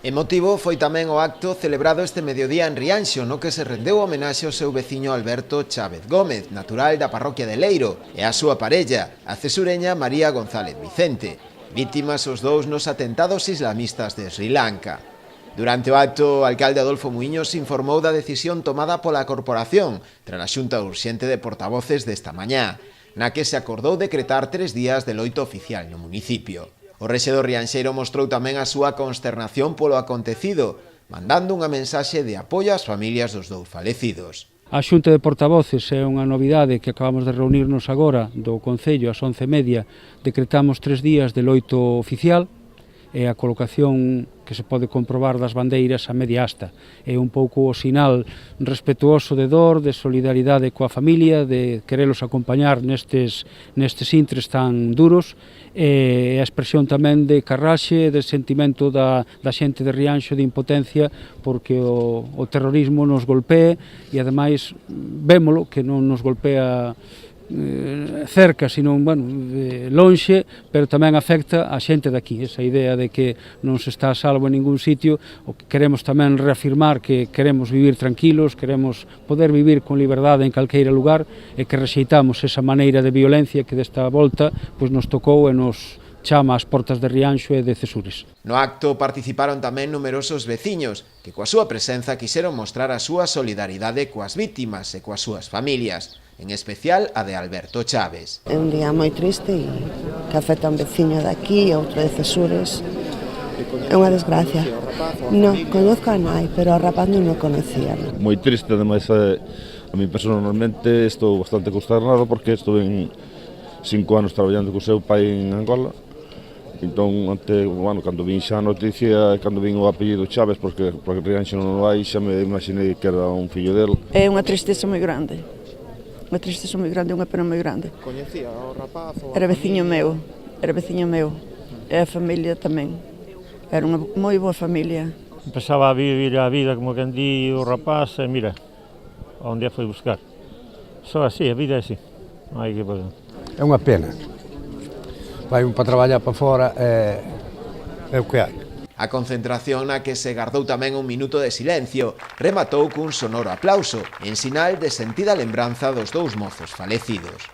Emotivo foi tamén o acto celebrado este mediodía en Rianxo, no que se rendeu homenaxe ao seu veciño Alberto Chávez Gómez, natural da parroquia de Leiro, e a súa parella, a cesureña María González Vicente, vítimas os dous nos atentados islamistas de Sri Lanka. Durante o acto, o alcalde Adolfo Muiños informou da decisión tomada pola corporación tras a xunta urxente de portavoces desta mañá, na que se acordou decretar 3 días de loito oficial no municipio. O rexedor rianxeiro mostrou tamén a súa consternación polo acontecido, mandando unha mensaxe de apoio ás familias dos dous falecidos. A xunta de portavoces é unha novidade que acabamos de reunirnos agora do Concello ás 11:30. Decretamos 3 días de loito oficial e a colocación que se pode comprobar das bandeiras a media asta. É un pouco o sinal respetuoso de dor, de solidaridade coa familia, de querelos acompañar nestes intres tan duros, e a expresión tamén de carraxe, de sentimento da xente de Rianxo, de impotencia, porque o terrorismo nos golpea e ademais vémolo que non nos golpea cerca, sino lonxe, pero tamén afecta a xente daqui. Esa idea de que non se está a salvo en ningún sitio, o que queremos tamén reafirmar que queremos vivir tranquilos, queremos poder vivir con liberdade en calqueira lugar e que rexeitamos esa maneira de violencia que desta volta nos tocou e nos chama ás portas de Rianxo e de Cesures. No acto participaron tamén numerosos veciños que coa súa presenza quixeron mostrar a súa solidaridade coas vítimas e coas súas familias, en especial a de Alberto Chávez. É un día moi triste e que afecta a un veciño daqui e outro de Cesures. É unha desgracia. Non, conozco a nai, pero a rapaz non o conocía. Moi triste, ademais, a mí personalmente estou bastante consternado porque estuve 5 anos traballando co seu pai en Angola. Entón, cando vin xa a noticia, cando vin o apellido Chávez, porque Rianxo non o hai, xa me imaginei que era un fillo dele. É unha tristeza moi grande, unha pena moi grande. Coñecía o rapaz? Era veciño meu, e a familia tamén. Era unha moi boa familia. Empezaba a vivir a vida como quen di o rapaz, e mira, onde a foi buscar. Só así, a vida é así, non hai que fazer. É unha pena. Vai un para traballar para fora e é o que hai. A concentración na que se gardou tamén un minuto de silencio rematou cun sonoro aplauso en sinal de sentida lembranza dos dous mozos falecidos.